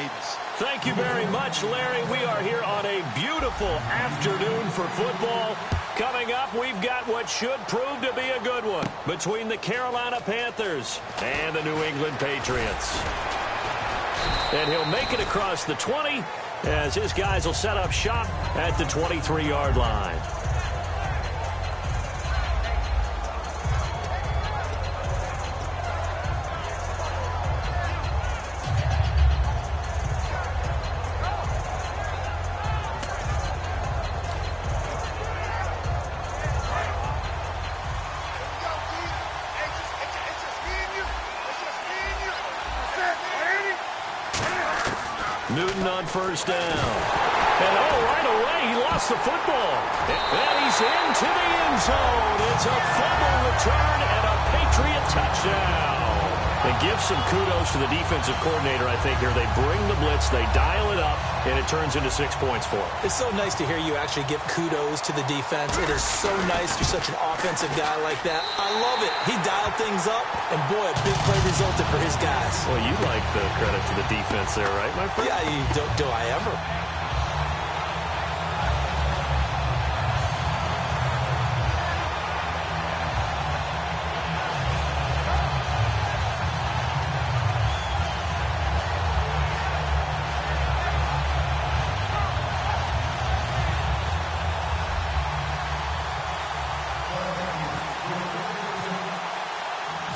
Davis. Thank you very much, Larry. We are here on a beautiful afternoon for football. Coming up, we've got what should prove to be a good one between the Carolina Panthers and the New England Patriots. And he'll make it across the 20 as his guys will set up shop at the 23-yard line. Newton on first down. And right away, he lost the football. And he's into the end zone. It's a fumble return and a Patriot touchdown. And give some kudos to the defensive coordinator, I think, here. They bring the blitz, they dial it up, and it turns into 6 points for him. It's so nice to hear you actually give kudos to the defense. It is so nice you're such an offensive guy like that. I love it. He dialed things up, and boy, a big play resulted for his guys. Well, you like the credit to the defense there, right, my friend? Yeah, do I ever?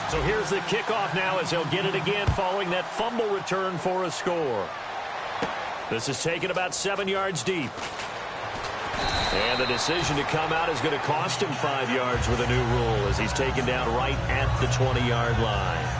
So here's the kickoff now as he'll get it again following that fumble return for a score. This is taken about 7 yards deep. And the decision to come out is going to cost him 5 yards with a new rule as he's taken down right at the 20-yard line.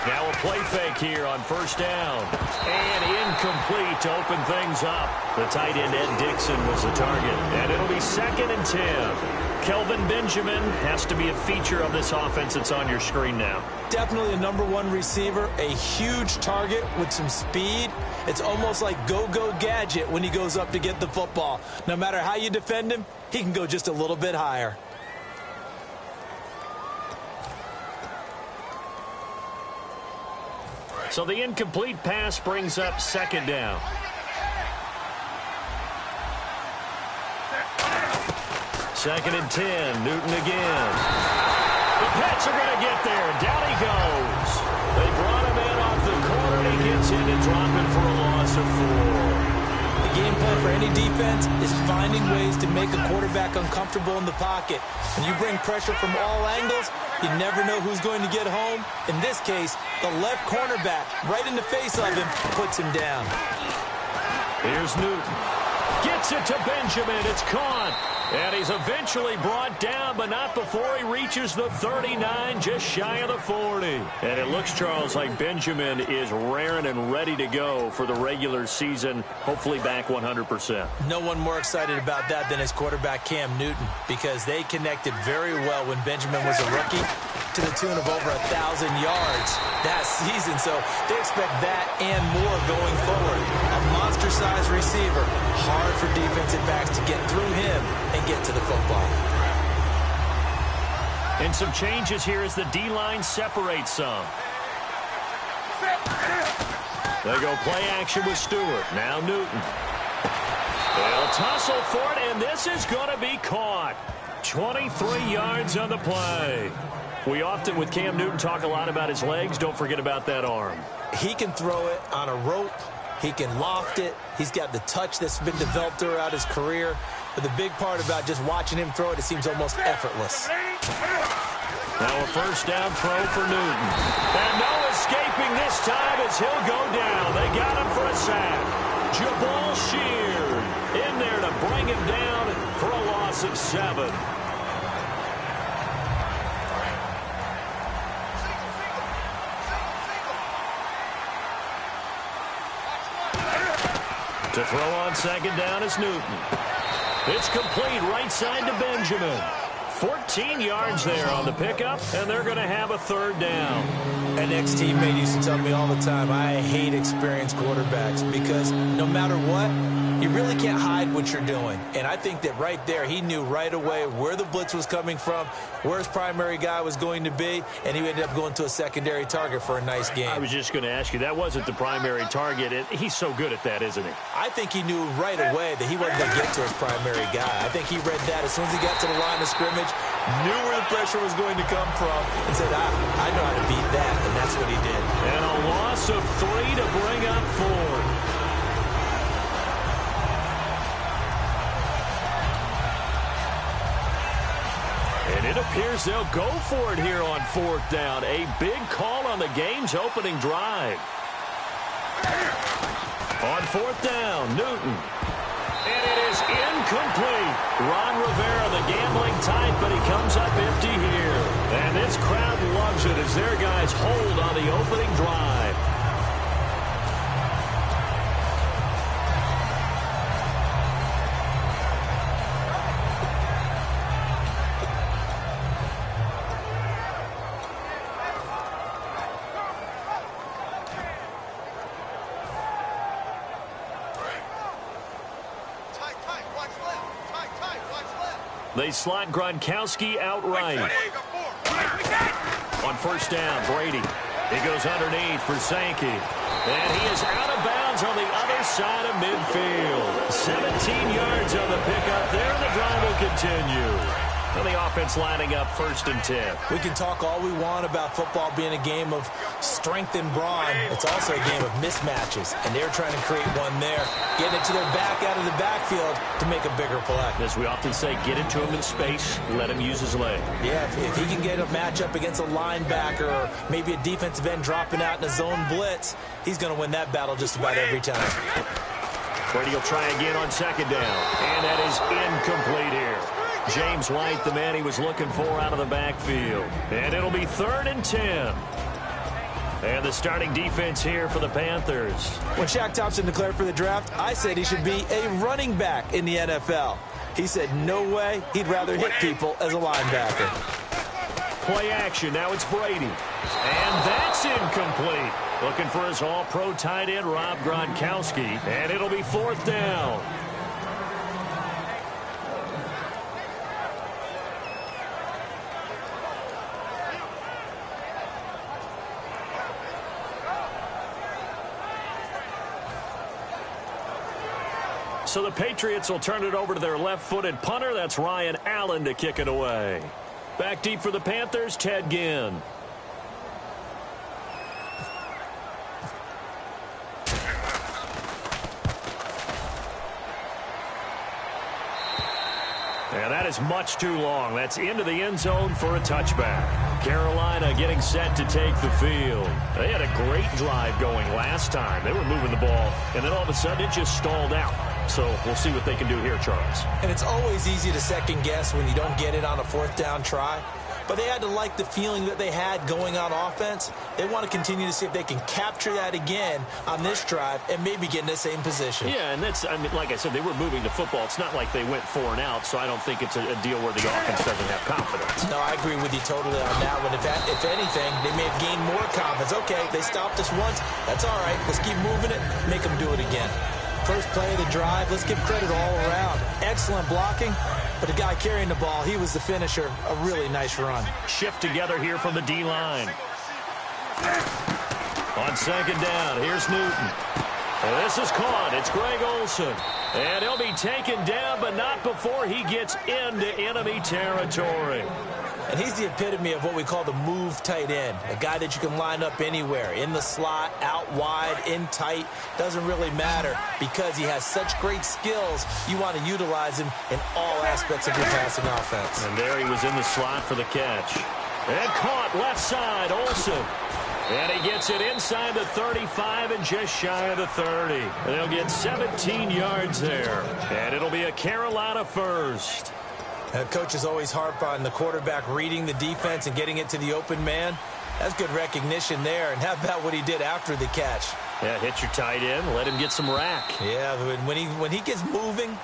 Now a play fake here on first down. And incomplete to open things up. The tight end, Ed Dixon, was the target. And it'll be 2nd and 10. Kelvin Benjamin has to be a feature of this offense that's on your screen now. Definitely a #1 receiver, a huge target with some speed. It's almost like go-go gadget when he goes up to get the football. No matter how you defend him, he can go just a little bit higher. So the incomplete pass brings up 2nd down. Second and 10, Newton again. The Pats are going to get there. Down he goes. They brought him in off the corner, and he gets in and dropping for a loss of 4. The game plan for any defense is finding ways to make a quarterback uncomfortable in the pocket. When you bring pressure from all angles, you never know who's going to get home. In this case, the left cornerback, right in the face of him, puts him down. Here's Newton. Gets it to Benjamin. It's caught. And he's eventually brought down, but not before he reaches the 39, just shy of the 40. And it looks, Charles, like Benjamin is raring and ready to go for the regular season, hopefully back 100%. No one more excited about that than his quarterback, Cam Newton, because they connected very well when Benjamin was a rookie to the tune of over 1,000 yards that season. So they expect that and more going forward. A monster-sized receiver, hard for defensive backs to get through him and get to the football. And some changes here as the D-line separates some. They go play action with Stewart. Now Newton. They'll tussle for it, and this is going to be caught. 23 yards on the play. We often, with Cam Newton, talk a lot about his legs. Don't forget about that arm. He can throw it on a rope. He can loft it. He's got the touch that's been developed throughout his career. But the big part about just watching him throw it, it seems almost effortless. Now a first down throw for Newton. And no escaping this time as he'll go down. They got him for a sack. Jabal Sheard in there to bring him down for a loss of 7. To The throw on second down is Newton. It's complete right side to Benjamin. 14 yards there on the pickup, and they're going to have a third down. An ex-teammate used to tell me all the time, I hate experienced quarterbacks because no matter what, you really can't hide what you're doing. And I think that right there, he knew right away where the blitz was coming from, where his primary guy was going to be, and he ended up going to a secondary target for a nice game. I was just going to ask you, that wasn't the primary target. He's so good at that, isn't he? I think he knew right away that he wasn't going to get to his primary guy. I think he read that as soon as he got to the line of scrimmage, knew where the pressure was going to come from, and said, I know how to beat that, and that's what he did. And a loss of 3 to bring up 4. And it appears they'll go for it here on fourth down. A big call on the game's opening drive. On fourth down, Newton. And it is incomplete. Ron Rivera, the gambling type, but he comes up empty here. And this crowd loves it as their guys hold on the opening drive. They slot Gronkowski outright. On first down, Brady. He goes underneath for Sankey. And he is out of bounds on the other side of midfield. 17 yards on the pickup there, and the drive will continue. And the offense lining up first and 10. We can talk all we want about football being a game of strength and brawn. It's also a game of mismatches, and they're trying to create one there, getting it to their back out of the backfield to make a bigger play. As we often say, get it to him in space, let him use his leg. Yeah, if he can get a matchup against a linebacker or maybe a defensive end dropping out in a zone blitz, he's going to win that battle just about every time. Brady will try again on second down, and that is incomplete here. James White, the man he was looking for out of the backfield. And it'll be 3rd and 10. And the starting defense here for the Panthers. When Shaq Thompson declared for the draft, I said he should be a running back in the NFL. He said no way, he'd rather hit people as a linebacker. Play action, now it's Brady. And that's incomplete. Looking for his all-pro tight end, Rob Gronkowski. And it'll be 4th down. So the Patriots will turn it over to their left-footed punter. That's Ryan Allen to kick it away. Back deep for the Panthers, Ted Ginn. And that is much too long. That's into the end zone for a touchback. Carolina getting set to take the field. They had a great drive going last time. They were moving the ball, and then all of a sudden it just stalled out. So we'll see what they can do here, Charles. And it's always easy to second guess when you don't get it on a 4th down try. But they had to like the feeling that they had going on offense. They want to continue to see if they can capture that again on this drive and maybe get in the same position. Yeah, and that's, I mean, like I said, they were moving the football. It's not like they went 4 and out, so I don't think it's a deal where the offense doesn't have confidence. No, I agree with you totally on that one. If anything, they may have gained more confidence. Okay, they stopped us once. That's all right. Let's keep moving it. Make them do it again. First play of the drive, let's give credit all around. Excellent blocking, but the guy carrying the ball, he was the finisher. A really nice run. Shift together here from the D-line. On second down, here's Newton. And this is caught. It's Greg Olsen. And he'll be taken down, but not before he gets into enemy territory. And he's the epitome of what we call the move tight end, a guy that you can line up anywhere, in the slot, out wide, in tight, doesn't really matter because he has such great skills. You want to utilize him in all aspects of your passing offense. And there he was in the slot for the catch. And caught left side, Olsen. And he gets it inside the 35 and just shy of the 30. And they'll get 17 yards there. And it'll be a Carolina first. Coaches always harp on the quarterback reading the defense and getting it to the open man. That's good recognition there. And how about what he did after the catch? Yeah, hit your tight end. Let him get some rack. Yeah, when he gets moving,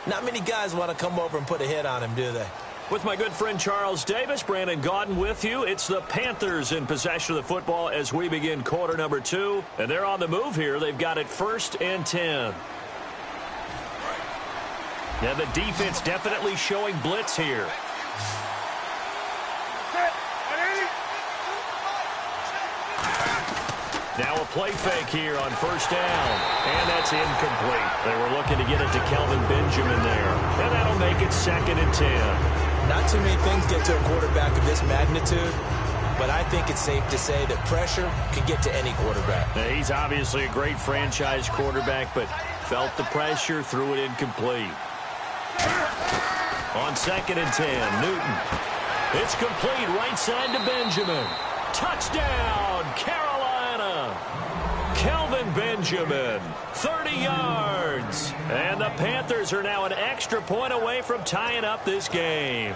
not many guys want to come over and put a hit on him, do they? With my good friend Charles Davis, Brandon Gaudin with you. It's the Panthers in possession of the football as we begin quarter number 2. And they're on the move here. They've got it 1st and 10. Yeah, the defense definitely showing blitz here. Now a play fake here on 1st down. And that's incomplete. They were looking to get it to Kelvin Benjamin there. And that'll make it 2nd and 10. Not too many things get to a quarterback of this magnitude, but I think it's safe to say that pressure can get to any quarterback. Now, he's obviously a great franchise quarterback, but felt the pressure, threw it incomplete. On 2nd and 10, Newton. It's complete right side to Benjamin. Touchdown, Carolina. Kelvin Benjamin, 30 yards. And the Panthers are now an extra point away from tying up this game.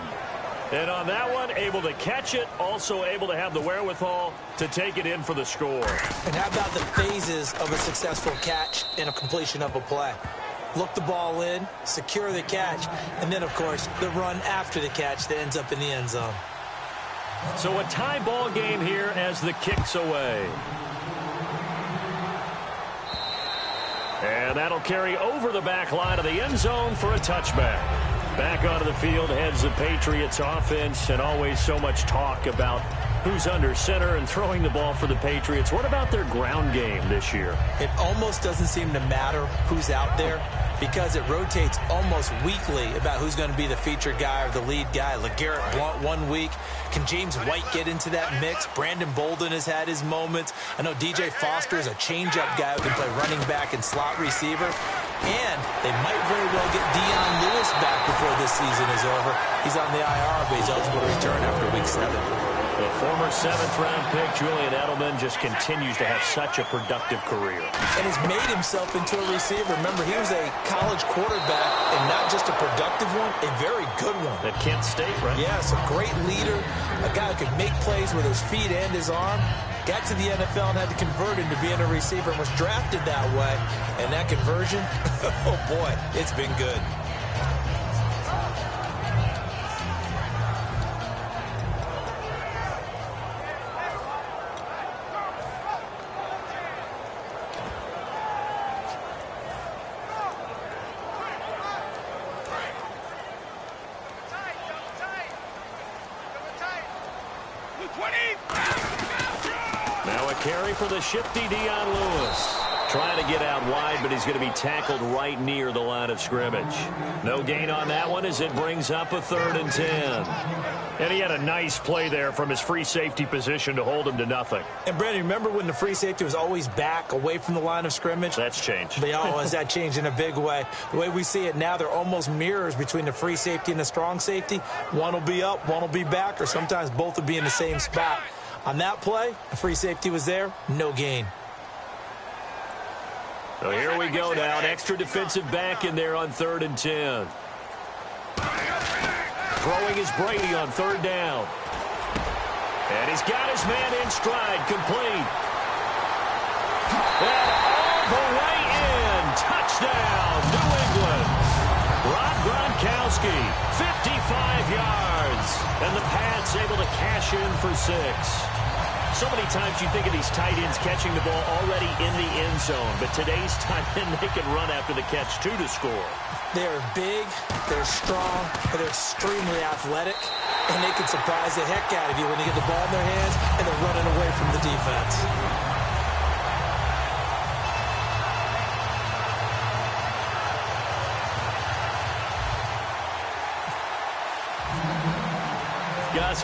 And on that one, able to catch it, also able to have the wherewithal to take it in for the score. And how about the phases of a successful catch and a completion of a play? Look the ball in, secure the catch, and then, of course, the run after the catch that ends up in the end zone. So a tie ball game here as the kick's away. And that'll carry over the back line of the end zone for a touchback. Back onto the field heads the Patriots offense, and always so much talk about who's under center and throwing the ball for the Patriots. What about their ground game this year? It almost doesn't seem to matter who's out there because it rotates almost weekly about who's going to be the featured guy or the lead guy. LeGarrette Blount 1 week. Can James White get into that mix? Brandon Bolden has had his moments. I know DJ Foster is a change-up guy who can play running back and slot receiver. And they might very well get Dion Lewis back before this season is over. He's on the IR, but he's eligible to return after week 7. The former 7th-round pick, Julian Edelman, just continues to have such a productive career. And has made himself into a receiver. Remember, he was a college quarterback, and not just a productive one, a very good one. At Kent State, right? Yes, a great leader, a guy who could make plays with his feet and his arm. Got to the NFL and had to convert into being a receiver and was drafted that way. And that conversion, oh boy, it's been good. Carry for the shifty Dion Lewis. Trying to get out wide, but he's going to be tackled right near the line of scrimmage. No gain on that one as it brings up a 3rd and 10. And he had a nice play there from his free safety position to hold him to nothing. And, Brandon, remember when the free safety was always back away from the line of scrimmage? That's changed. Has that changed in a big way? The way we see it now, they're almost mirrors between the free safety and the strong safety. One will be up, one will be back, or sometimes both will be in the same spot. On that play, the free safety was there, no gain. So here we go now. An extra defensive back in there on 3rd and 10. Throwing is Brady on 3rd down. And he's got his man in stride, complete. And all the way in. Touchdown, New England. Rob Gronkowski, 55 yards. And the Pats able to cash in for 6. So many times you think of these tight ends catching the ball already in the end zone, but today's tight end, they can run after the catch, too, to score. They're big, they're strong, but they're extremely athletic, and they can surprise the heck out of you when they get the ball in their hands and they're running away from the defense.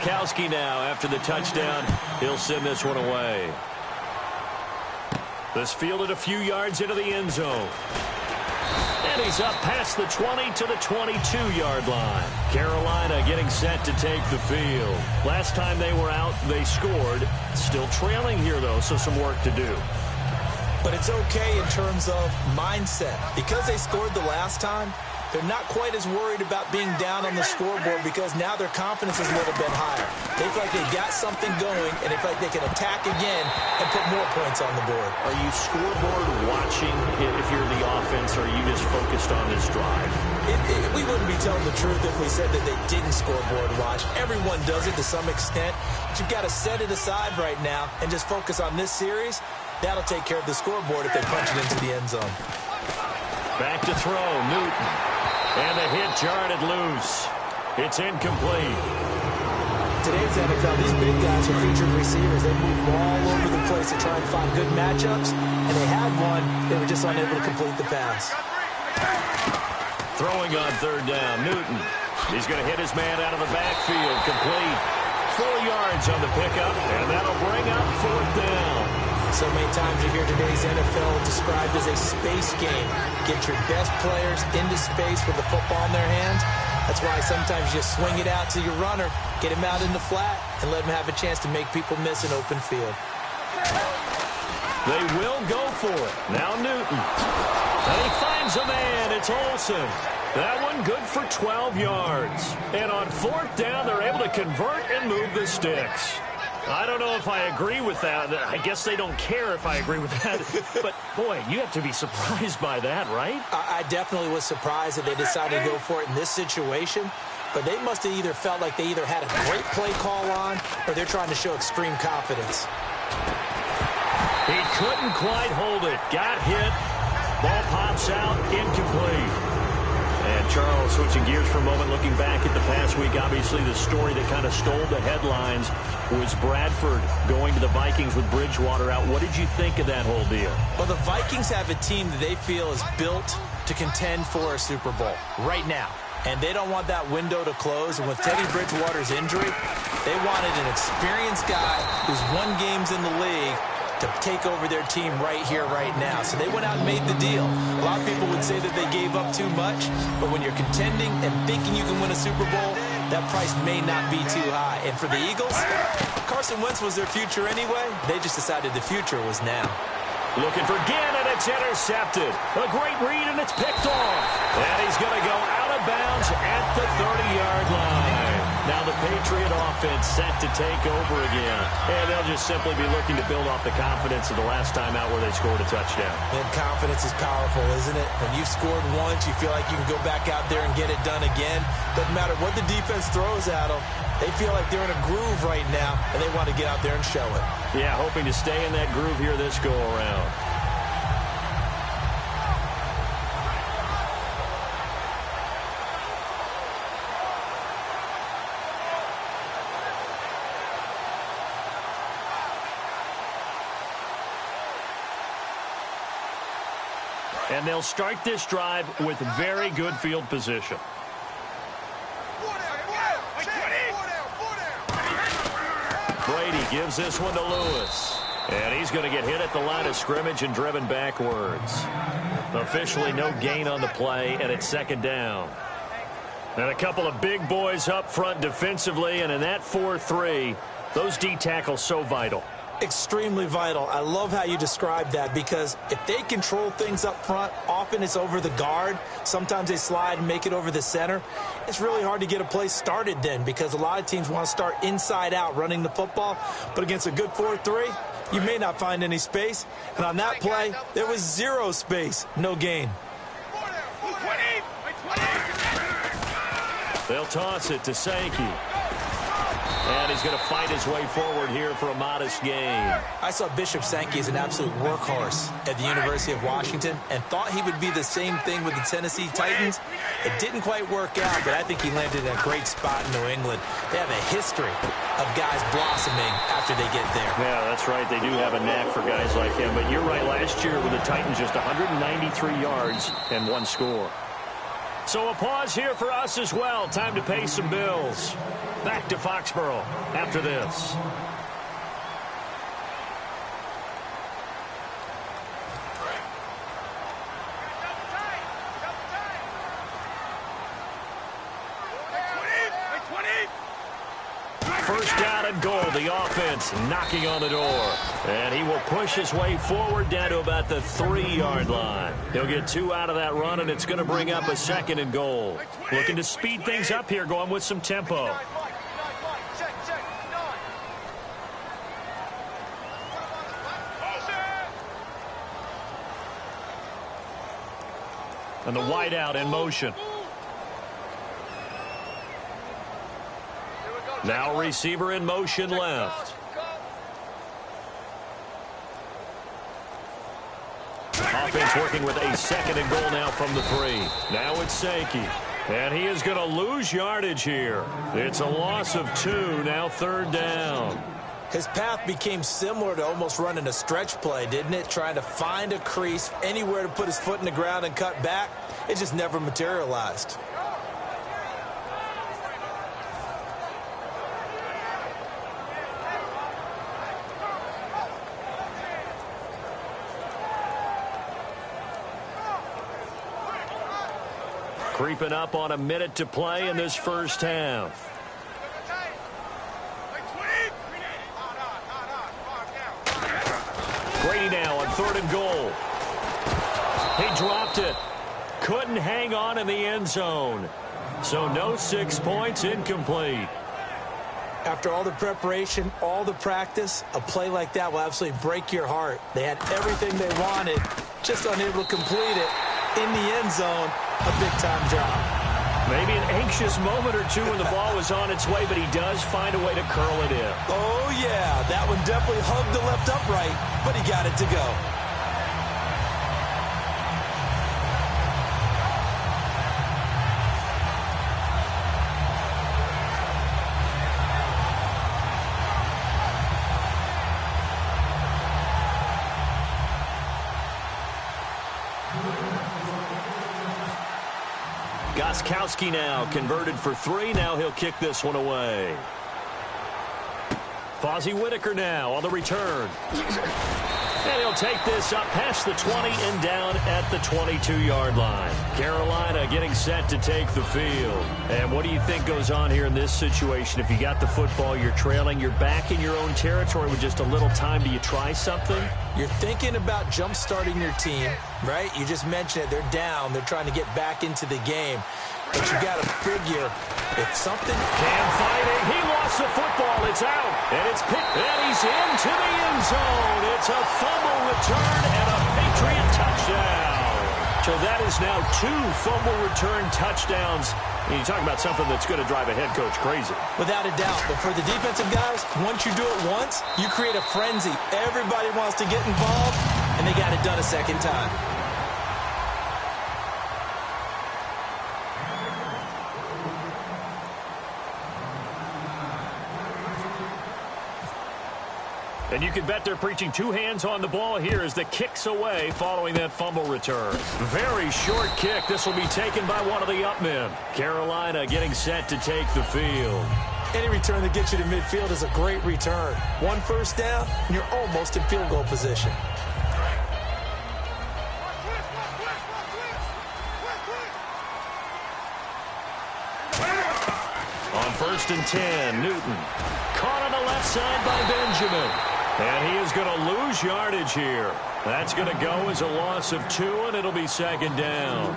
Gronkowski now after the touchdown. He'll send this one away. This fielded a few yards into the end zone. And he's up past the 20 to the 22-yard line. Carolina getting set to take the field. Last time they were out, they scored. Still trailing here, though, so some work to do. But it's okay in terms of mindset. Because they scored the last time, they're not quite as worried about being down on the scoreboard because now their confidence is a little bit higher. They feel like they've got something going, and they feel like they can attack again and put more points on the board. Are you scoreboard watching if you're the offense, or are you just focused on this drive? We wouldn't be telling the truth if we said that they didn't scoreboard watch. Everyone does it to some extent, but you've got to set it aside right now and just focus on this series. That'll take care of the scoreboard if they punch it into the end zone. Back to throw, Newton. And the hit jarred it loose. It's incomplete. Today's NFL, these big guys are featured receivers. They move all over the place to try and find good matchups, and they had one. They were just unable to complete the pass. Throwing on third down, Newton. He's going to hit his man out of the backfield, complete. 4 yards on the pickup, and that'll bring up fourth down. So many times you hear today's NFL described as a space game. Get your best players into space with the football in their hands. That's why sometimes you just swing it out to your runner, get him out in the flat, and let him have a chance to make people miss an open field. They will go for it. Now Newton. And he finds a man. It's Olsen. That one good for 12 yards. And on fourth down, they're able to convert and move the sticks. I don't know if I agree with that. I guess they don't care if I agree with that. But, boy, you have to be surprised by that, right? I definitely was surprised that they decided to go for it in this situation. But they must have either felt like they either had a great play call on or they're trying to show extreme confidence. He couldn't quite hold it. Got hit. Ball pops out. Incomplete. And Charles, switching gears for a moment, looking back at the past week, obviously the story that kind of stole the headlines was Bradford going to the Vikings with Bridgewater out. What did you think of that whole deal? Well, the Vikings have a team that they feel is built to contend for a Super Bowl right now. And they don't want that window to close. And with Teddy Bridgewater's injury, they wanted an experienced guy who's won games in the league to take over their team right here, right now. So they went out and made the deal. A lot of people would say that they gave up too much, but when you're contending and thinking you can win a Super Bowl, that price may not be too high. And for the Eagles, Carson Wentz was their future anyway. They just decided the future was now. Looking for Ginn, and it's intercepted. A great read, and it's picked off. And he's going to go out of bounds at the 30-yard line. Now the Patriot offense set to take over again. And they'll just simply be looking to build off the confidence of the last time out where they scored a touchdown. And confidence is powerful, isn't it? When you've scored once, you feel like you can go back out there and get it done again. Doesn't matter what the defense throws at them. They feel like they're in a groove right now, and they want to get out there and show it. Yeah, hoping to stay in that groove here this go-around. And they'll start this drive with very good field position. Brady gives this one to Lewis. And he's going to get hit at the line of scrimmage and driven backwards. Officially no gain on the play, and it's second down. And a couple of big boys up front defensively, and in that 4-3, those D tackles so vital. Extremely vital. I love how you describe that because if they control things up front, often it's over the guard. Sometimes they slide and make it over the center. It's really hard to get a play started then because a lot of teams want to start inside out running the football. But against a good 4-3, you may not find any space. And on that play, there was zero space. No gain. They'll toss it to Sankey. And he's going to fight his way forward here for a modest gain. I saw Bishop Sankey as an absolute workhorse at the University of Washington and thought he would be the same thing with the Tennessee Titans. It didn't quite work out, but I think he landed in a great spot in New England. They have a history of guys blossoming after they get there. Yeah, that's right. They do have a knack for guys like him. But you're right, last year with the Titans, just 193 yards and 1 score. So a pause here for us as well. Time to pay some bills. Back to Foxborough after this. First down and goal. The offense yards knocking on the door. And he will push his way forward down to about the 3-yard line. He'll get 2 out of that run, and it's going to bring up a 2nd and goal. Looking to speed things up here, going with some tempo. And the wideout in motion. Now receiver in motion left. Offense working with a 2nd and goal now from the 3. Now it's Sankey. And he is going to lose yardage here. It's a loss of 2, now 3rd down. His path became similar to almost running a stretch play, didn't it? Trying to find a crease, anywhere to put his foot in the ground and cut back. It just never materialized. Creeping up on a minute to play in this first half. Brady now on 3rd and goal. He dropped it. Couldn't hang on in the end zone. So no 6 points, incomplete. After all the preparation, all the practice, a play like that will absolutely break your heart. They had everything they wanted, just unable to complete it. In the end zone, a big-time job. Maybe an anxious moment or two when the ball was on its way, but he does find a way to curl it in. Oh, yeah, that one definitely hugged the left upright, but he got it to go. Gostkowski now converted for 3. Now he'll kick this one away. Fozzie Whitaker now on the return. And he'll take this up past the 20 and down at the 22-yard line. Carolina getting set to take the field. And what do you think goes on here in this situation? If you got the football, you're trailing, you're back in your own territory with just a little time. Do you try something? You're thinking about jump-starting your team, right? You just mentioned it. They're down. They're trying to get back into the game. But you got to figure if something... Can't find it. He lost the football. It's out. And it's picked. And he's into the end zone. It's a fumble return and a Patriot touchdown. So that is now 2 fumble return touchdowns. And you talk about something that's going to drive a head coach crazy. Without a doubt. But for the defensive guys, once you do it once, you create a frenzy. Everybody wants to get involved, and they got it done a second time. And you can bet they're preaching 2 hands on the ball here as the kick's away following that fumble return. Very short kick. This will be taken by one of the up men. Carolina getting set to take the field. Any return that gets you to midfield is a great return. 1 first down, and you're almost in field goal position. On 1st and 10, Newton. Caught on the left side by Benjamin. And he is going to lose yardage here. That's going to go as a loss of 2, and it'll be 2nd down.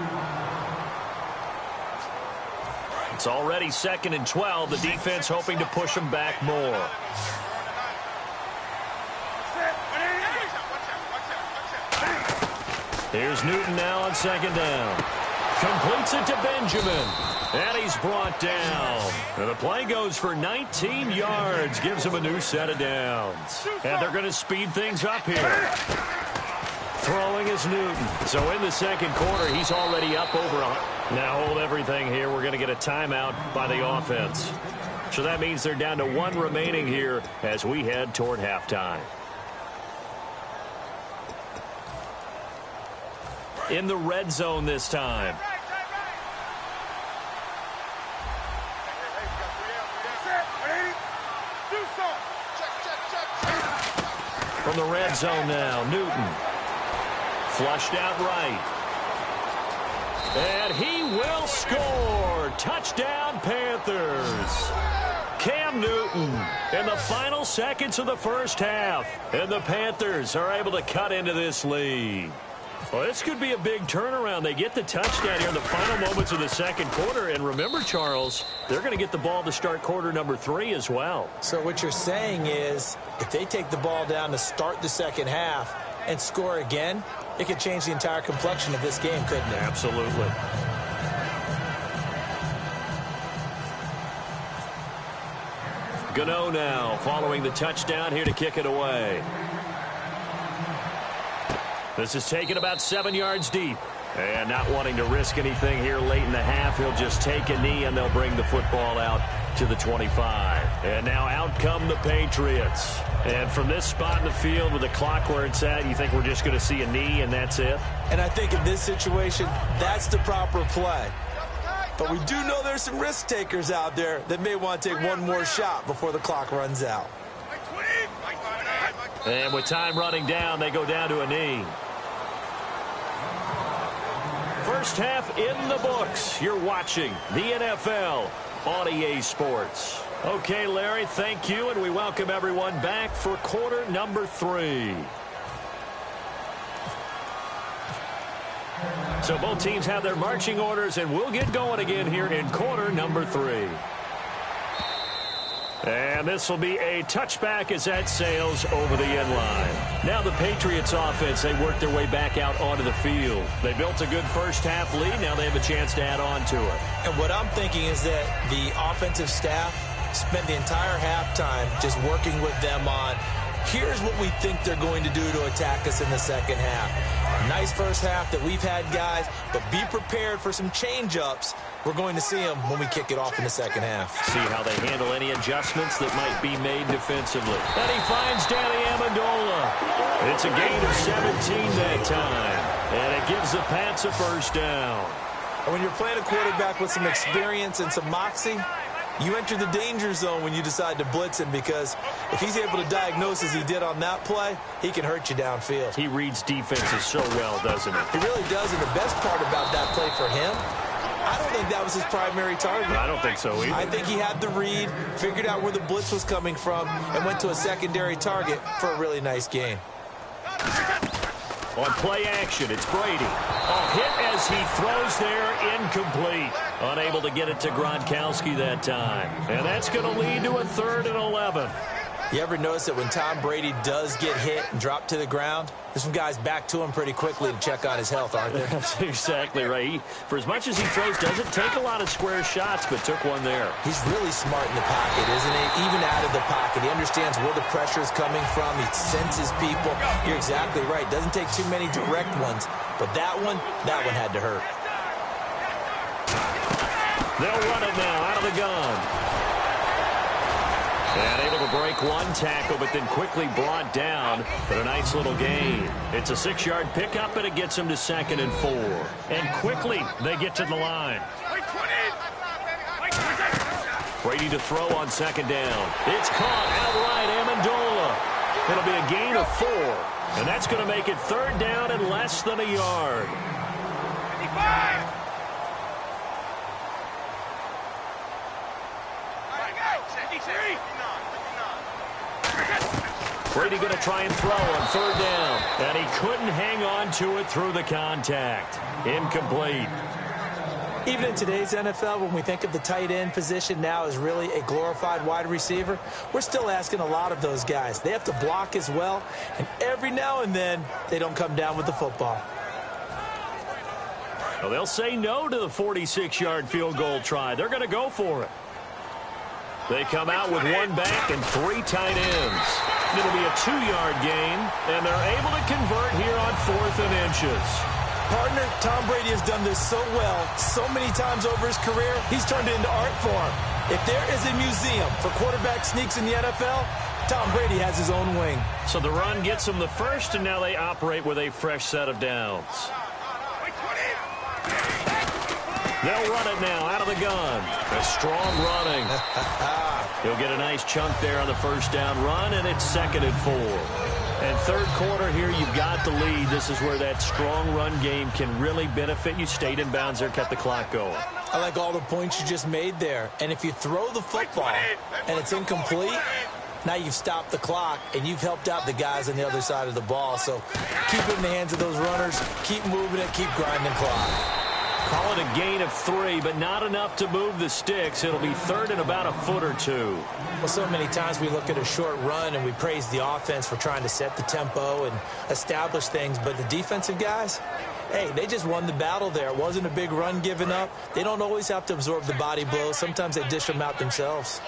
It's already 2nd and 12. The defense hoping to push them back more. Here's Newton now on 2nd down. Completes it to Benjamin. And he's brought down. And the play goes for 19 yards. Gives him a new set of downs. And they're going to speed things up here. Throwing is Newton. So in the 2nd quarter, he's already up over 100. Now hold everything here. We're going to get a timeout by the offense. So that means they're down to 1 remaining here as we head toward halftime. In the red zone this time. From the red zone now, Newton. Flushed out right. And he will score. Touchdown, Panthers. Cam Newton in the final seconds of the first half. And the Panthers are able to cut into this lead. Well, this could be a big turnaround. They get the touchdown here in the final moments of the second quarter. And remember, Charles, they're going to get the ball to start quarter number 3 as well. So what you're saying is if they take the ball down to start the second half and score again, it could change the entire complexion of this game, couldn't it? Absolutely. Gano now following the touchdown here to kick it away. This is taken about 7 yards deep. And not wanting to risk anything here late in the half, he'll just take a knee and they'll bring the football out to the 25. And now out come the Patriots. And from this spot in the field with the clock where it's at, you think we're just going to see a knee and that's it? And I think in this situation, that's the proper play. But we do know there's some risk takers out there that may want to take one more shot before the clock runs out. And with time running down, they go down to a knee. First half in the books. You're watching the NFL on EA Sports. Okay, Larry, thank you, and we welcome everyone back for quarter number 3. So both teams have their marching orders, and we'll get going again here in quarter number 3. And this will be a touchback as that sails over the end line. Now the Patriots offense, they work their way back out onto the field. They built a good first half lead. Now they have a chance to add on to it. And what I'm thinking is that the offensive staff spent the entire halftime just working with them on, here's what we think they're going to do to attack us in the second half. Nice first half that we've had, guys, but be prepared for some change-ups. We're going to see them when we kick it off in the second half. See how they handle any adjustments that might be made defensively. And he finds Danny Amendola. It's a gain of 17 that time, and it gives the Pats a first down. And when you're playing a quarterback with some experience and some moxie, you enter the danger zone when you decide to blitz him, because if he's able to diagnose as he did on that play, he can hurt you downfield. He reads defenses so well, doesn't he? He really does, and the best part about that play for him, I don't think that was his primary target. I don't think so either. I think he had the read, figured out where the blitz was coming from, and went to a secondary target for a really nice gain. On play action, it's Brady. A hit as he throws there, incomplete. Unable to get it to Gronkowski that time. And that's going to lead to a 3rd and 11. You ever notice that when Tom Brady does get hit and drop to the ground, there's some guys back to him pretty quickly to check on his health, aren't there? That's exactly right. For as much as he throws, doesn't take a lot of square shots, but took one there. He's really smart in the pocket, isn't he? Even out of the pocket. He understands where the pressure is coming from. He senses people. You're exactly right. Doesn't take too many direct ones. But that one had to hurt. They'll run it now out of the gun. And able to break one tackle, but then quickly brought down. But a nice little gain. It's a 6-yard pickup, and it gets them to 2nd and 4. And quickly, they get to the line. Brady to throw on 2nd down. It's caught outright, Amendola. It'll be a gain of 4. And that's going to make it 3rd down and less than a yard. 55. Brady going to try and throw on 3rd down. And he couldn't hang on to it through the contact. Incomplete. Even in today's NFL, when we think of the tight end position now as really a glorified wide receiver, we're still asking a lot of those guys. They have to block as well, and every now and then, they don't come down with the football. Well, they'll say no to the 46-yard field goal try. They're going to go for it. They come out with 1 back and 3 tight ends. It'll be a 2-yard gain, and they're able to convert here on 4th and inches. Partner, Tom Brady has done this so well, so many times over his career, he's turned it into art form. If there is a museum for quarterback sneaks in the NFL, Tom Brady has his own wing. So the run gets them the first, and now they operate with a fresh set of downs. They'll run it now out of the gun. A strong running. He'll get a nice chunk there on the first down run, and it's 2nd and 4. And third quarter here, you've got the lead. This is where that strong run game can really benefit you. Stayed in bounds there, kept the clock going. I like all the points you just made there. And if you throw the football and it's incomplete, now you've stopped the clock and you've helped out the guys on the other side of the ball. So keep it in the hands of those runners. Keep moving it. Keep grinding clock. Call it a gain of 3, but not enough to move the sticks. It'll be third and about a foot or two. Well, so many times we look at a short run and we praise the offense for trying to set the tempo and establish things. But the defensive guys, hey, they just won the battle there. It wasn't a big run given up. They don't always have to absorb the body blows. Sometimes they dish them out themselves.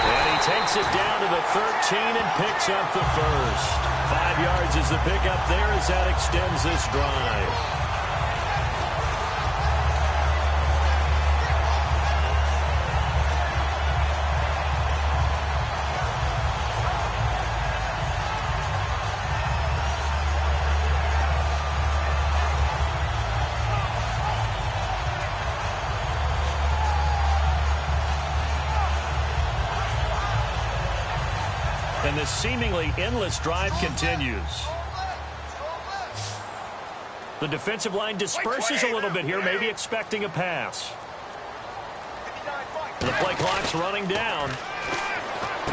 And he takes it down to the 13 and picks up the first. 5 yards is the pickup there as that extends this drive. And this seemingly endless drive continues. The defensive line disperses a little bit here, maybe expecting a pass. The play clock's running down.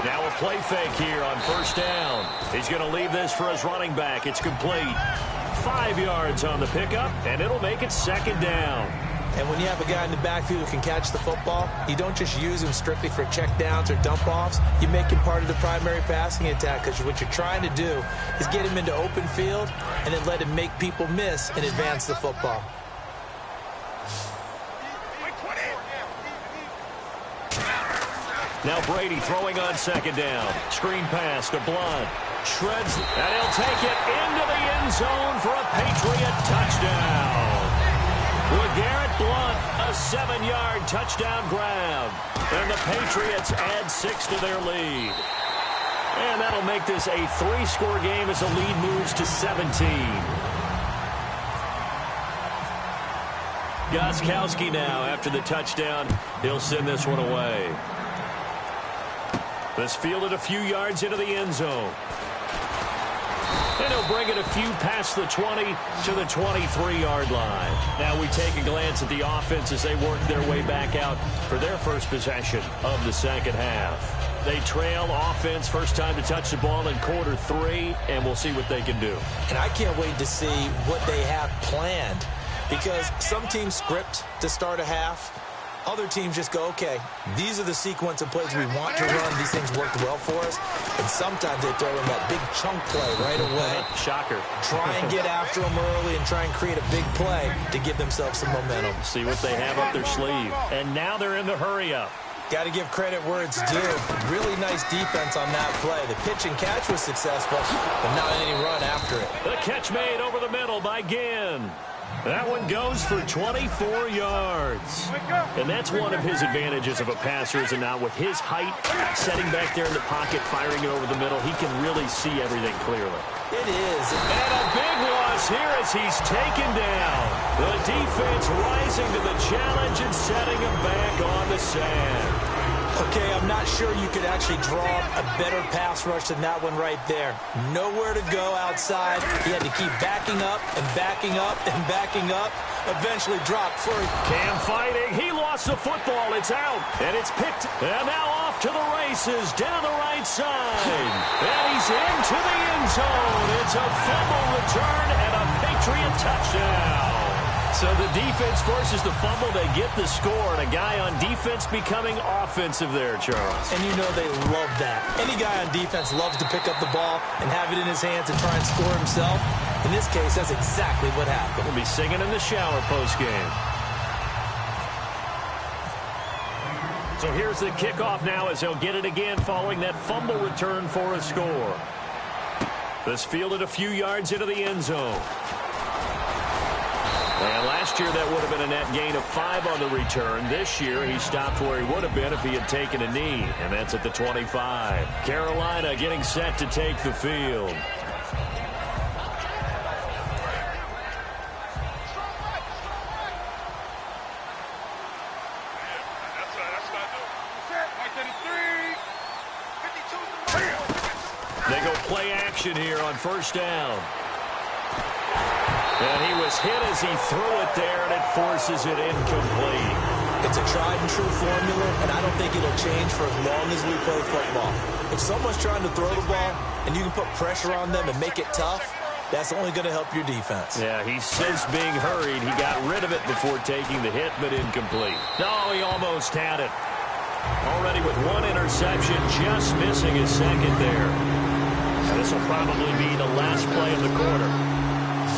Now a play fake here on first down. He's going to leave this for his running back. It's complete. 5 yards on the pickup, and it'll make it second down. And when you have a guy in the backfield who can catch the football, you don't just use him strictly for checkdowns or dump-offs. You make him part of the primary passing attack because what you're trying to do is get him into open field and then let him make people miss and advance the football. Now Brady throwing on second down. Screen pass to Blunt. Shreds, and he'll take it into the end zone for a Patriot touchdown. LeGarrette Blunt, a 7-yard touchdown grab. And the Patriots add 6 to their lead. And that'll make this a 3-score game as the lead moves to 17. Gostkowski now after the touchdown. He'll send this one away. This fielded a few yards into the end zone. And he'll bring it a few past the 20 to the 23-yard line. Now we take a glance at the offense as they work their way back out for their first possession of the second half. They trail offense, first time to touch the ball in quarter 3, and we'll see what they can do. And I can't wait to see what they have planned because some teams script to start a half. Other teams just go, okay, these are the sequence of plays we want to run. These things worked well for us. And sometimes they throw in that big chunk play right away. Shocker. Try and get after them early and try and create a big play to give themselves some momentum. See what they have up their sleeve. And now they're in the hurry-up. Got to give credit where it's due. Really nice defense on that play. The pitch and catch was successful, but not any run after it. The catch made over the middle by Ginn. That one goes for 24 yards. And that's one of his advantages of a passer, is it not? With his height, setting back there in the pocket, firing it over the middle, he can really see everything clearly. It is. And a big loss here as he's taken down. The defense rising to the challenge and setting him back on the sand. Okay, I'm not sure you could actually draw a better pass rush than that one right there. Nowhere to go outside. He had to keep backing up and backing up and backing up. Eventually dropped free. Cam fighting. He lost the football. It's out. And it's picked. And now off to the races. Down the right side. And he's into the end zone. It's a fumble return and a Patriot touchdown. So the defense forces the fumble. They get the score. And a guy on defense becoming offensive there, Charles. And you know they love that. Any guy on defense loves to pick up the ball and have it in his hands and try and score himself. In this case, that's exactly what happened. We'll be singing in the shower postgame. So here's the kickoff now as they'll get it again following that fumble return for a score. This fielded a few yards into the end zone. And last year that would have been a net gain of 5 on the return. This year he stopped where he would have been if he had taken a knee. And that's at the 25. Carolina getting set to take the field. play action here on first down. And he was hit as he threw it there, and it forces it incomplete. It's a tried-and-true formula, and I don't think it'll change for as long as we play football. If someone's trying to throw the ball and you can put pressure on them and make it tough, that's only going to help your defense. Yeah, he's since being hurried. He got rid of it before taking the hit, but incomplete. No, he almost had it. Already with one interception, just missing his second there. And this will probably be the last play of the quarter.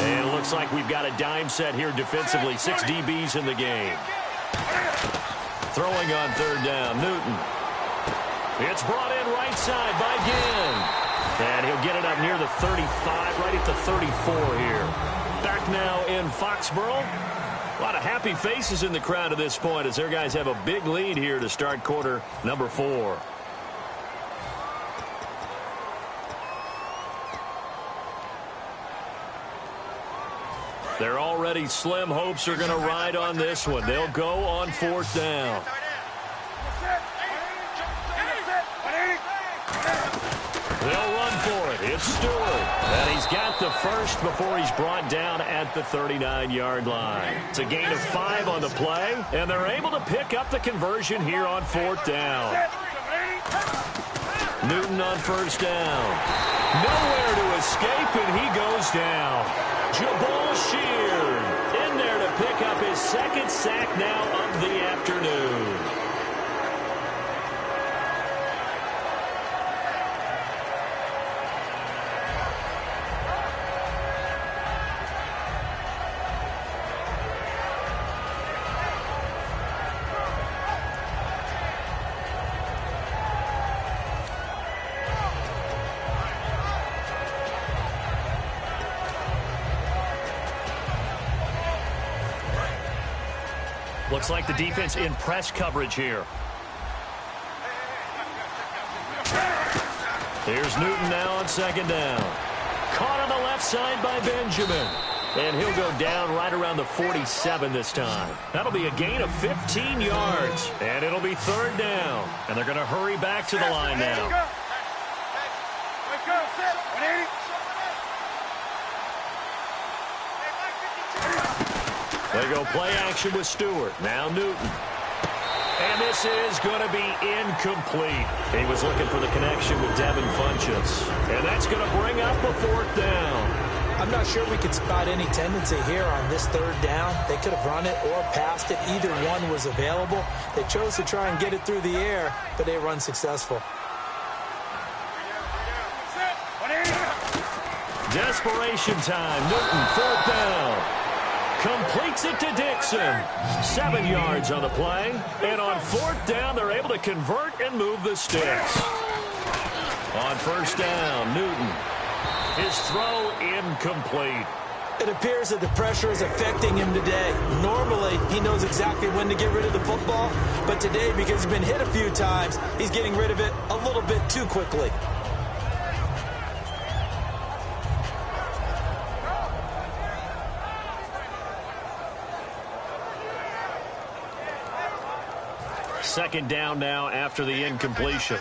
And it looks like we've got a dime set here defensively. 6 DBs in the game. Throwing on third down, Newton. It's brought in right side by Ginn. And he'll get it up near the 35, right at the 34 here. Back now in Foxborough. A lot of happy faces in the crowd at this point as their guys have a big lead here to start quarter number 4. Their already slim hopes are going to ride on this one. They'll go on fourth down. They'll run for it. It's Stewart. And he's got the first before he's brought down at the 39-yard line. It's a gain of 5 on the play, and they're able to pick up the conversion here on fourth down. Newton on first down. Nowhere to escape, and he goes down. Jabal Sheard in there to pick up his second sack now of the afternoon. Looks like the defense in press coverage here. Here's Newton now on second down. Caught on the left side by Benjamin. And he'll go down right around the 47 this time. That'll be a gain of 15 yards. And it'll be third down. And they're going to hurry back to the line now. They go play action with Stewart. Now Newton. And this is going to be incomplete. He was looking for the connection with Devin Funchess. And that's going to bring up a fourth down. I'm not sure we could spot any tendency here on this third down. They could have run it or passed it. Either one was available. They chose to try and get it through the air, but they run successful. Desperation time. Newton, fourth down. Completes it to Dixon. 7 yards on the play. And on fourth down, they're able to convert and move the sticks. On first down, Newton. His throw incomplete. It appears that the pressure is affecting him today. Normally, he knows exactly when to get rid of the football. But today, because he's been hit a few times, he's getting rid of it a little bit too quickly. Second down now after the incompletion.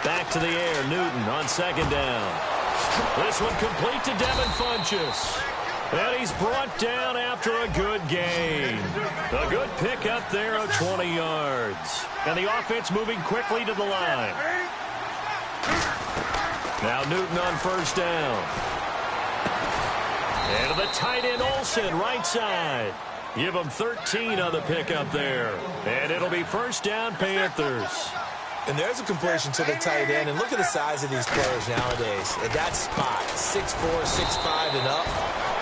Back to the air, Newton on second down. This one complete to Devin Funchess. And he's brought down after a good gain. A good pickup there of 20 yards. And the offense moving quickly to the line. Now Newton on first down. And to the tight end, Olsen, right side. Give him 13 on the pickup there. And it'll be first down, Panthers. And there's a completion to the tight end. And look at the size of these players nowadays. At that spot, 6'4", 6'5", and up.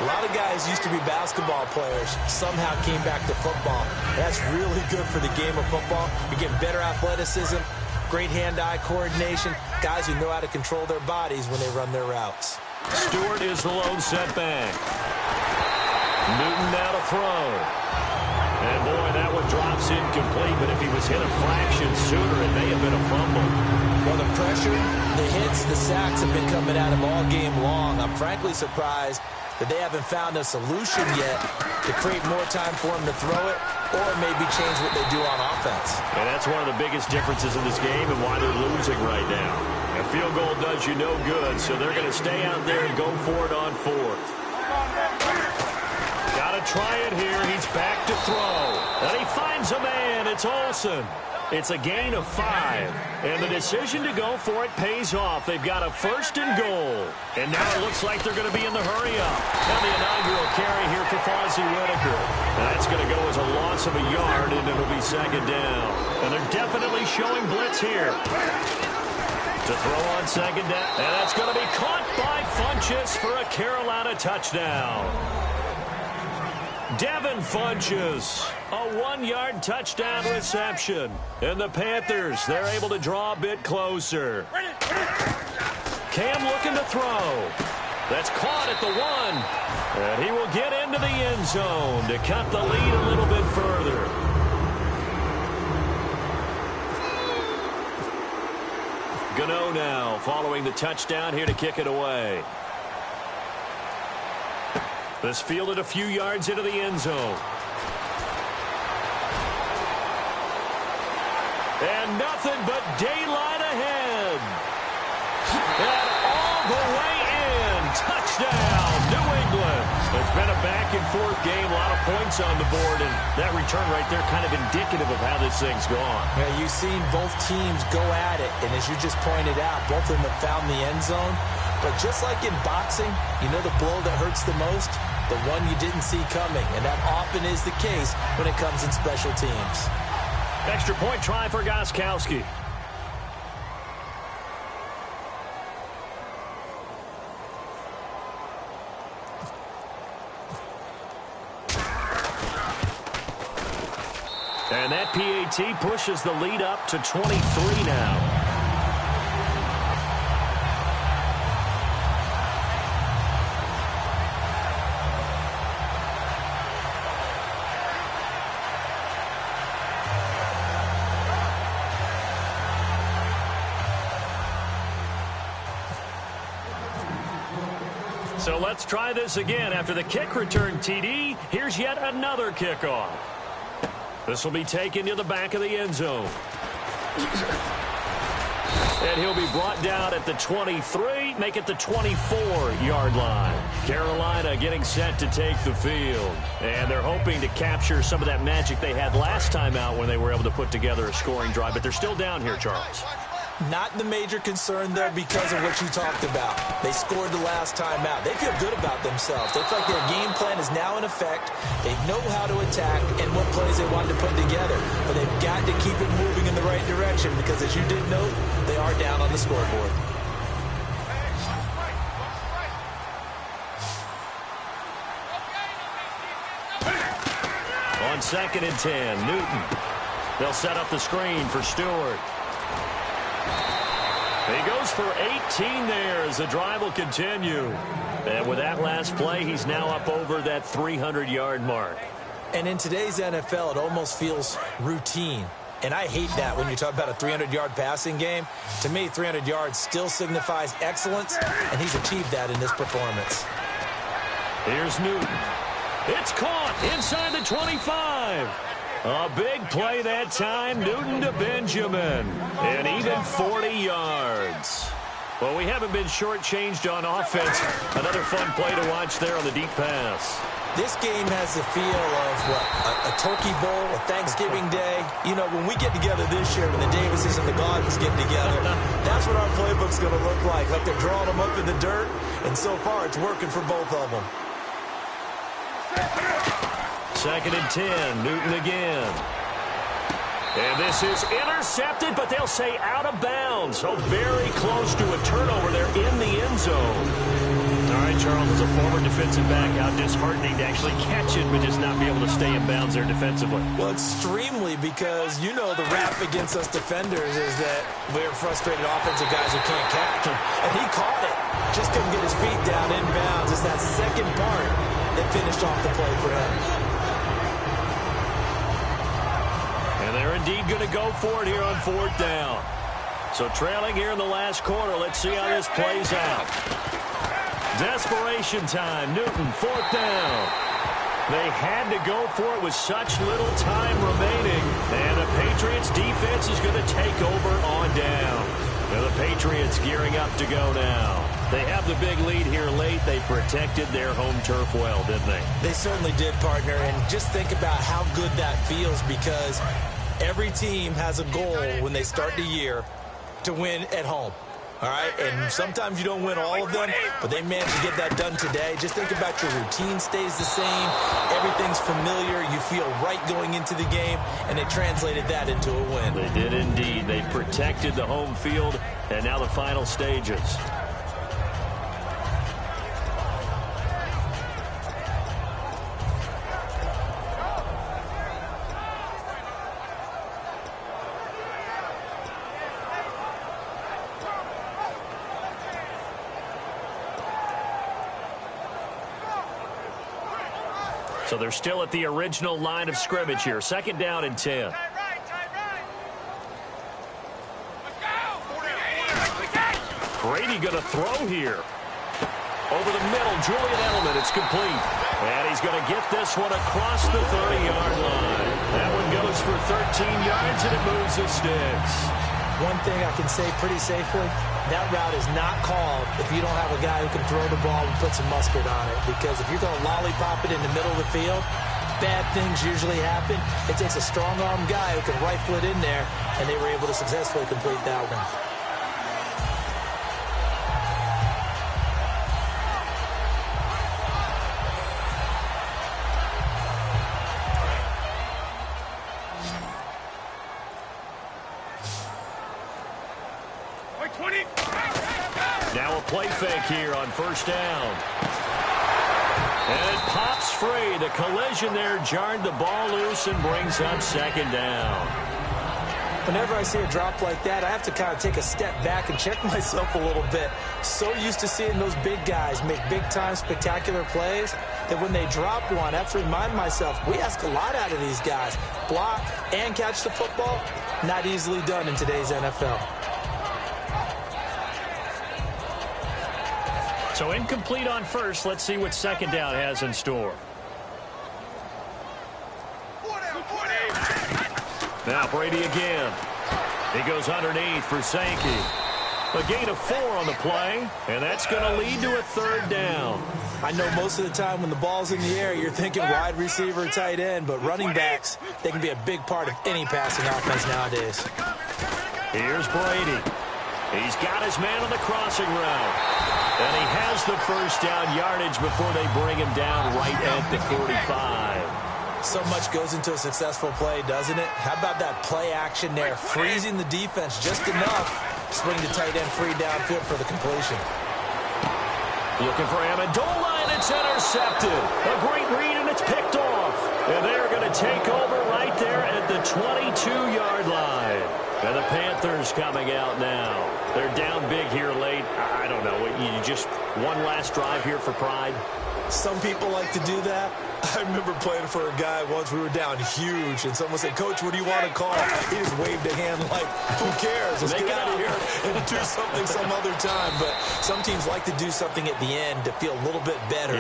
A lot of guys used to be basketball players. Somehow came back to football. That's really good for the game of football. You're getting better athleticism, great hand-eye coordination, guys who know how to control their bodies when they run their routes. Stewart is the lone setback. Newton now to throw. And, boy, that one drops incomplete, but if he was hit a fraction sooner, it may have been a fumble. Well, the pressure, the hits, the sacks have been coming at him all game long. I'm frankly surprised that they haven't found a solution yet to create more time for him to throw it or maybe change what they do on offense. And that's one of the biggest differences in this game and why they're losing right now. A field goal does you no good, so they're going to stay out there and go for it on fourth. Got to try it here. He's back to throw. And he finds a man. It's Olsen. It's a gain of 5. And the decision to go for it pays off. They've got a first and goal. And now it looks like they're going to be in the hurry-up. Now the inaugural carry here for Fozzie Whitaker. And that's going to go as a loss of a yard, and it'll be second down. And they're definitely showing blitz here. To throw on second down. And that's going to be caught by Funchess for a Carolina touchdown. Devin Funchess, a 1-yard touchdown reception. And the Panthers, they're able to draw a bit closer. Cam looking to throw. That's caught at the 1. And he will get into the end zone to cut the lead a little bit further. Gano now following the touchdown here to kick it away. This fielded a few yards into the end zone. And nothing but daylight ahead. And all the way in. Touchdown, New England. It's been a back-and-forth game. A lot of points on the board. And that return right there kind of indicative of how this thing's gone. Yeah, you've seen both teams go at it. And as you just pointed out, both of them have found the end zone. But just like in boxing, you know the blow that hurts the most? The one you didn't see coming, and that often is the case when it comes in special teams. Extra point try for Gostkowski. And that PAT pushes the lead up to 23 now. So let's try this again. After the kick return TD, here's yet another kickoff. This will be taken to the back of the end zone. And he'll be brought down at the 23, make it the 24-yard line. Carolina getting set to take the field. And they're hoping to capture some of that magic they had last time out when they were able to put together a scoring drive. But they're still down here, Charles. Not the major concern there because of what you talked about. They scored the last time out. They feel good about themselves. They feel like their game plan is now in effect. They know how to attack and what plays they want to put together. But they've got to keep it moving in the right direction because, as you did note, they are down on the scoreboard. On 2nd and 10, Newton. They'll set up the screen for Stewart. He goes for 18 there as the drive will continue. And with that last play, he's now up over that 300-yard mark. And in today's NFL, it almost feels routine. And I hate that when you talk about a 300-yard passing game. To me, 300 yards still signifies excellence, and he's achieved that in this performance. Here's Newton. It's caught inside the 25. A big play that time, Newton to Benjamin. And even 40 yards. Well, we haven't been shortchanged on offense. Another fun play to watch there on the deep pass. This game has the feel of, what, a turkey bowl, a Thanksgiving day. You know, when we get together this year, when the Davises and the Gaudens get together, that's what our playbook's going to look like they're drawing them up in the dirt. And so far, it's working for both of them. 2nd and 10, Newton again. And this is intercepted, but they'll say out of bounds. So very close to a turnover there in the end zone. All right, Charles, as a former defensive back, how disheartening to actually catch it, but just not be able to stay in bounds there defensively. Well, extremely, because you know the rap against us defenders is that we're frustrated offensive guys who can't catch. And he caught it. Just couldn't get his feet down in bounds. It's that second part that finished off the play for him. And they're indeed going to go for it here on 4th down. So trailing here in the last quarter. Let's see how this plays out. Desperation time. Newton, 4th down. They had to go for it with such little time remaining. And the Patriots defense is going to take over on down. And the Patriots gearing up to go now. They have the big lead here late. They protected their home turf well, didn't they? They certainly did, partner. And just think about how good that feels, because every team has a goal when they start the year to win at home. All right, and sometimes you don't win all of them, but they managed to get that done today. Just think about your routine stays the same. Everything's familiar. You feel right going into the game, and they translated that into a win. They did indeed. They protected the home field, and now the final stages. So they're still at the original line of scrimmage here. 2nd down and 10. Brady going to throw here. Over the middle, Julian Edelman. It's complete. And he's going to get this one across the 30-yard line. That one goes for 13 yards, and it moves the sticks. One thing I can say pretty safely, that route is not called if you don't have a guy who can throw the ball and put some mustard on it. Because if you're going to lollipop it in the middle of the field, bad things usually happen. It takes a strong-arm guy who can rifle it in there, and they were able to successfully complete that one. Now a play fake here on 1st down. And it pops free. The collision there jarred the ball loose and brings up 2nd down. Whenever I see a drop like that, I have to kind of take a step back and check myself a little bit. So used to seeing those big guys make big-time spectacular plays that when they drop one, I have to remind myself, we ask a lot out of these guys. Block and catch the football, not easily done in today's NFL. So incomplete on 1st. Let's see what 2nd down has in store. Now Brady again. He goes underneath for Sankey. A gain of 4 on the play, and that's going to lead to a 3rd down. I know most of the time when the ball's in the air, you're thinking wide receiver, tight end, but running backs, they can be a big part of any passing offense nowadays. Here's Brady. He's got his man on the crossing route. And he has the 1st down yardage before they bring him down right at the 45. So much goes into a successful play, doesn't it? How about that play action there, freezing the defense just enough to swing the tight end free downfield for the completion. Looking for Amendola, and it's intercepted. A great read, and it's picked off. And they're going to take over right there at the 22-yard line. And the Panthers coming out now. They're down big here late. I don't know. You just one last drive here for pride? Some people like to do that. I remember playing for a guy once. We were down huge, and someone said, "Coach, what do you want to call?" He just waved a hand like, who cares? Let's get out of here and do something some other time. But some teams like to do something at the end to feel a little bit better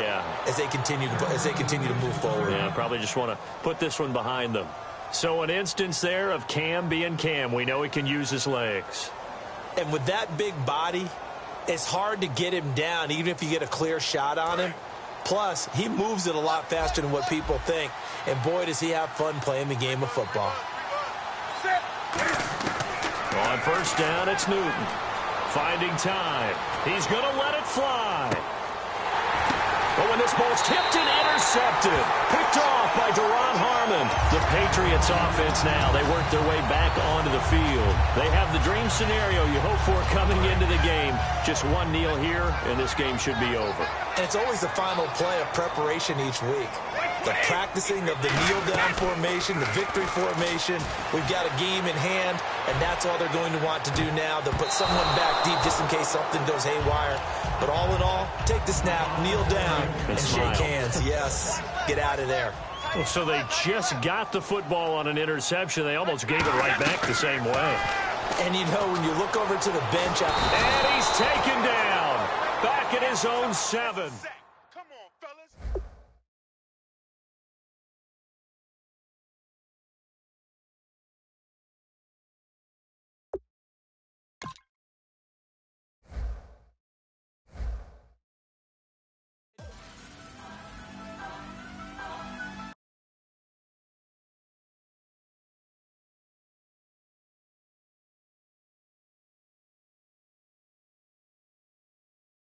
as they continue to move forward. Yeah, probably just want to put this one behind them. So an instance there of Cam being Cam. We know he can use his legs. And with that big body, it's hard to get him down, even if you get a clear shot on him. Plus, he moves it a lot faster than what people think. And boy, does he have fun playing the game of football. On 1st down, it's Newton. Finding time. He's going to let it fly. But when this ball's tipped and intercepted, picked off by Duron Harmon. The Patriots offense now, they work their way back onto the field. They have the dream scenario you hope for coming into the game. Just one kneel here, and this game should be over. And it's always the final play of preparation each week. The practicing of the kneel-down formation, the victory formation. We've got a game in hand, and that's all they're going to want to do now. They'll put someone back deep just in case something goes haywire. But all in all, take the snap, kneel down, and shake hands. Yes, get out of there. Well, so they just got the football on an interception. They almost gave it right back the same way. And you know, when you look over to the bench. And he's taken down. Back at his own 7.